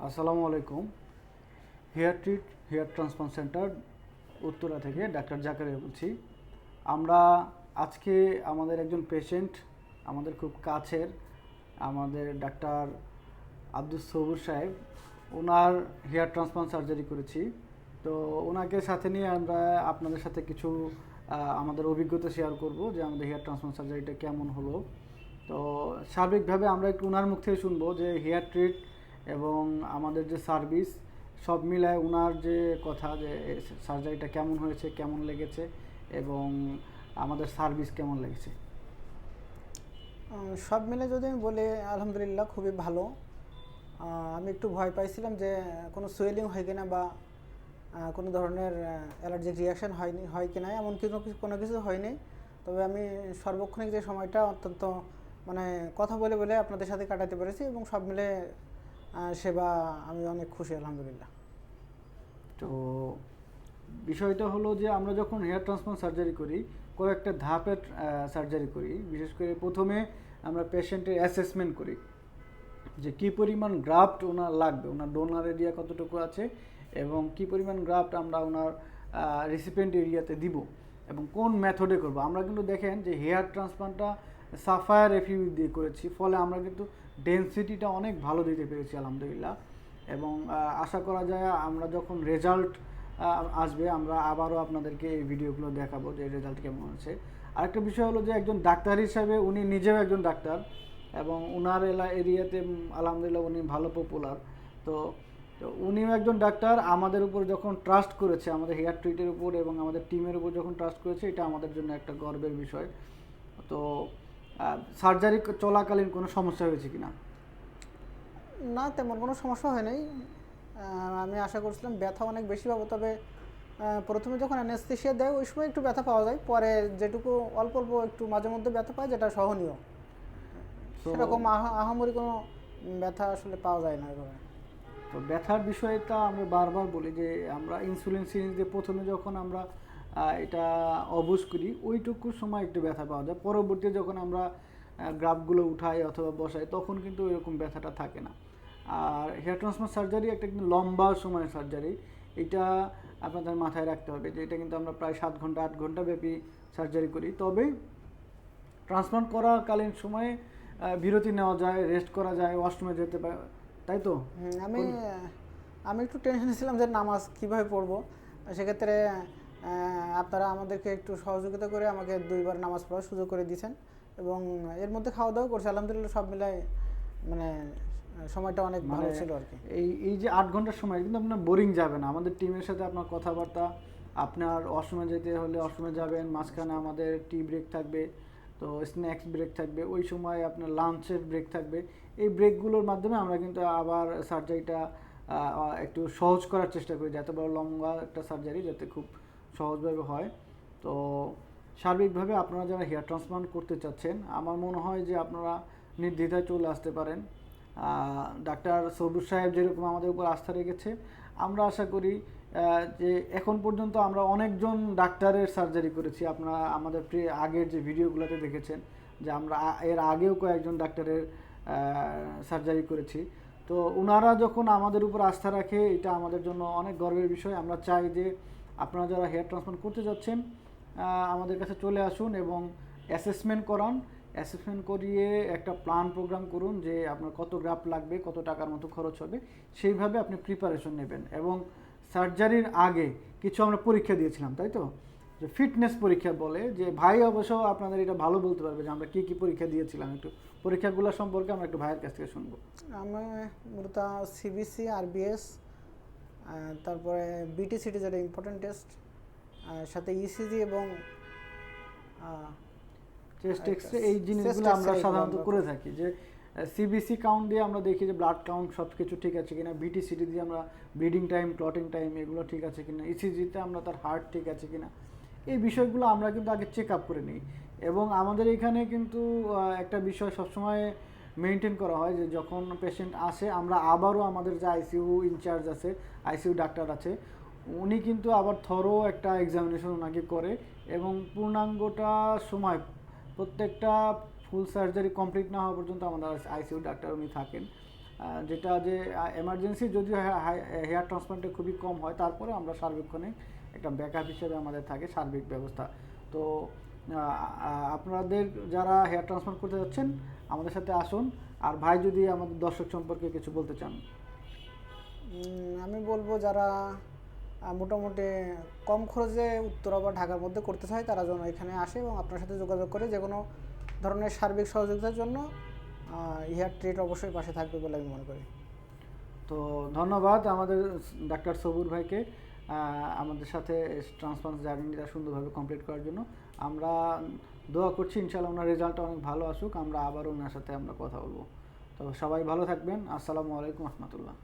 আসসালামু আলাইকুম। Hair transplant centre Uttara থেকে ডাক্তার জাকারিয়া বলছি। আমরা আজকে আমাদের একজন পেশেন্ট, আমাদের খুব কাছের, আমাদের ডাক্তার আব্দুস সবুর সাহেব, ওনার হেয়ার ট্রান্সপ্লান্ট সার্জারি করেছি। তো ওনাকে সাথে নিয়ে আমরা আপনাদের সাথে কিছু আমাদের অভিজ্ঞতা শেয়ার করব যে আমাদের হেয়ার ট্রান্সপ্লান্ট সার্জারিটা কেমন হলো। তো সার্বিকভাবে আমরা একটু ওনার মুখ থেকে শুনবো যে হেয়ার ট্রিট এবং আমাদের যে সার্ভিস সব মিলায় ওনার যে কথা যে সার্জারিটা কেমন হয়েছে, কেমন লেগেছে এবং আমাদের সার্ভিস কেমন লেগেছে। সব মিলে যদি আমি বলি, আলহামদুলিল্লাহ খুবই ভালো। আমি একটু ভয় পাইছিলাম যে কোনো সোয়েলিং হয় কিনা বা কোনো ধরনের অ্যালার্জিক রিয়াকশান হয় কিনা, এমন কোনো কিছু হয়নি। তবে আমি সর্বক্ষণিক যে সময়টা অত্যন্ত মানে কথা বলে বলে আপনাদের সাথে কাটাতে পেরেছি এবং সব মিলে সেবা আমি অনেক খুশি আলহামদুলিল্লাহ। তো বিষয়টা হলো যে আমরা যখন হেয়ার ট্রান্সপ্লান্ট সার্জারি করি, কয়েকটা ধাপের সার্জারি করি। বিশেষ করে প্রথমে আমরা পেশেন্টের অ্যাসেসমেন্ট করি যে কী পরিমাণ গ্রাফট ওনার লাগবে, ওনার ডোনার এরিয়া কতটুকু আছে এবং কী পরিমাণ গ্রাফট আমরা ওনার রিসিপিয়েন্ট এরিয়াতে দিব এবং কোন মেথডে করব। আমরা কিন্তু দেখেন যে হেয়ার ট্রান্সপ্লান্টটা সাফায়ার এফিউ দিয়ে করেছি, ফলে আমরা কিন্তু ডেনসিটিটা অনেক ভালো দিতে পেরেছি আলহামদুলিল্লাহ। এবং আশা করা যায় আমরা যখন রেজাল্ট আসবে আমরা আবারও আপনাদেরকে এই ভিডিওগুলো দেখাবো যে রেজাল্ট কেমন আছে। আরেকটা বিষয় হলো যে একজন ডাক্তার হিসাবে উনি নিজেও একজন ডাক্তার এবং ওনার এরিয়াতে আলহামদুলিল্লাহ উনি ভালো পপুলার। তো তো উনিও একজন ডাক্তার, আমাদের উপর যখন ট্রাস্ট করেছে, আমাদের হেয়ার ট্রিটের উপর এবং আমাদের টিমের উপর যখন ট্রাস্ট করেছে, এটা আমাদের জন্য একটা গর্বের বিষয়। তো সার্জারি চলাকালীন কোনো সমস্যা হয়েছে কিনা? না, তেমন কোনো সমস্যা হয় নাই। আমি আশা করছিলাম ব্যথা অনেক বেশি পাবো, তবে প্রথমে যখন অ্যানেস্থেসিয়া দেয় ওই সময় একটু ব্যথা পাওয়া যায়, পরে যেটুকু অল্প অল্প একটু মাঝে মধ্যে ব্যথা পায় যেটা সহনীয়। তো সেরকম আহামরি কোনো ব্যথা আসলে পাওয়া যায় না এভাবে। তো ব্যথার বিষয়টা আমরা বারবার বলি যে আমরা ইনসুলিন সিরিঞ্জ দিয়ে প্রথমে যখন আমরা এটা অবুজ করি ওইটুকু সময় একটু ব্যথা পাওয়া যায়, পরবর্তীতে যখন আমরা গ্রাফগুলো উঠাই অথবা বসাই তখন কিন্তু এরকম ব্যথাটা থাকে না। আর হেয়ার ট্রান্সপ্লান্ট সার্জারি একটা কিন্তু লম্বা সময়ের সার্জারি, এটা আপনাদের মাথায় রাখতে হবে যে এটা কিন্তু আমরা প্রায় 7 ঘন্টা 8 ঘন্টা ব্যাপী সার্জারি করি। তবে ট্রান্সপ্লান্ট করাকালীন সময়ে বিরতি নেওয়া যায়, রেস্ট করা যায়, ওয়াশরুমে যেতে পারে, তাই তো? আমি আমি একটু টেনশনে ছিলাম যে নামাজ কিভাবে পড়বো। সেক্ষেত্রে আপনারা আমাদেরকে একটু সহযোগিতা করে আমাকে 2বার নামাজ পড়ার সুযোগ করে দিয়েছেন এবং এর মধ্যে খাওয়া দাওয়া করছি আলহামদুলিল্লাহ। সব মিলাই মানে সময়টা অনেক ভালো মানে ছিল আর কি। এই এই যে 8 ঘন্টার সময় কিন্তু আপনার বোরিং যাবে না, আমাদের টিমের সাথে আপনার কথাবার্তা, আপনার ওয়াশরুমে যেতে হলে ওয়াশরুমে যাবেন, মাঝখানে আমাদের টি ব্রেক থাকবে, তো স্ন্যাক্স ব্রেক থাকবে, ওই সময় আপনার লাঞ্চের ব্রেক থাকবে। এই ব্রেকগুলোর মাধ্যমে আমরা কিন্তু আবার সার্জারিটা একটু সহজ করার চেষ্টা করি, যাতে বড় লম্বা একটা সার্জারি যাতে খুব সহজভাবে হয়। তো সার্বিকভাবে আপনারা যারা হেয়ার ট্রান্সপ্লান্ট করতে চাচ্ছেন, আমার মনে হয় যে আপনারা নির্দ্বিধায় চলে আসতে পারেন। ডাক্তার সবুজ সাহেব যেরকম আমাদের উপর আস্থা রেখেছে, আমরা আশা করি যে এখন পর্যন্ত আমরা অনেকজন ডাক্তারের সার্জারি করেছি। আপনারা আমাদের আগের যে ভিডিওগুলোতে দেখেছেন যে আমরা এর আগেও কয়েকজন ডাক্তারের সার্জারি করেছি। তো ওনারা যখন আমাদের উপর আস্থা রাখে, এটা আমাদের জন্য অনেক গর্বের বিষয়। আমরা চাই যে আপনারা যারা হেয়ার ট্রান্সপ্লান্ট করতে যাচ্ছেন আমাদের কাছে চলে আসুন এবং অ্যাসেসমেন্ট করান। অ্যাসেসমেন্ট করিয়ে একটা প্ল্যান প্রোগ্রাম করুন যে আপনার কত গ্রাফ লাগবে, কত টাকার মতো খরচ হবে, সেইভাবে আপনি প্রিপারেশন নেবেন। এবং সার্জারির আগে কিছু আমরা পরীক্ষা দিয়েছিলাম, তাই তো? যে ফিটনেস পরীক্ষা বলে, যে ভাই অবশ্য আপনাদের এটা ভালো বলতে পারবে যে আমরা কী কী পরীক্ষা দিয়েছিলাম। একটু পরীক্ষাগুলো সম্পর্কে আমরা একটু ভাইয়ের কাছ থেকে শুনবো। আমি মূলত সিবিসি, আরবিএস, তারপরে বিটিসিটি যেটা ইম্পর্টেন্ট টেস্ট, সাথে ইসিজি এবং চেস্ট এক্সরে, এই জিনিসগুলো আমরা সাধারণত করে থাকি। যে সিবিসি কাউন্ট দিয়ে আমরা দেখি যে ব্লাড কাউন্ট সব কিছু ঠিক আছে কিনা, বিটিসিটি দিয়ে আমরা ব্লিডিং টাইম, ক্লটিং টাইম এগুলো ঠিক আছে কিনা, ইসিজিতে আমরা তার হার্ট ঠিক আছে কিনা, এই বিষয়গুলো আমরা কিন্তু আগে চেক আপ করে নিই। এবং আমাদের এখানে কিন্তু একটা বিষয় সবসময় মেনটেন করা হয় যে যখন পেশেন্ট আসে আমরা আবারও আমাদের যে আইসিইউ ইনচার্জ আছে, আইসিইউ ডাক্তার আছে, উনি কিন্তু আবার থরো একটা এক্সামিনেশন ওনাকে করে এবং পূর্ণাঙ্গটা সময় প্রত্যেকটা ফুল সার্জারি কমপ্লিট না হওয়া পর্যন্ত আমাদের আইসিইউ ডাক্তার উনি থাকেন। যেটা যে এমার্জেন্সি যদিও হেয়ার ট্রান্সপ্লান্টে খুবই কম হয়, তারপরে আমরা সার্বিক্ষণিক একটা ব্যাকআপ হিসেবে আমাদের থাকে সার্বিক ব্যবস্থা। তো আপনাদের যারা হেয়ার ট্রান্সপ্লান্ট করতে যাচ্ছেন আমাদের সাথে আসুন। আর ভাই যদি আমাদের দর্শক সম্পর্কে কিছু বলতে চান। আমি বলবো যারা মোটামুটি কম খরচে উত্তরা বা ঢাকার মধ্যে করতে চায় তারা যেন এখানে আসে এবং আপনার সাথে যোগাযোগ করে যে কোনো ধরনের সার্বিক সহযোগিতার জন্য হেয়ার ট্রিট অবশ্যই পাশে থাকবে বলে আমি মনে করি। তো ধন্যবাদ আমাদের ডাক্তার সবুর ভাইকে আমাদের সাথে ট্রান্সপ্লান্ট জার্নিটা সুন্দরভাবে কমপ্লিট করার জন্য। আমরা দোয়া করছি ইনশাআল্লাহ ওনার রেজাল্টটা অনেক ভালো আসুক, আমরা আবার ওনার সাথে আমরা কথা বলবো। তো সবাই ভালো থাকবেন। আসসালামু আলাইকুম রহমতুল্লাহ।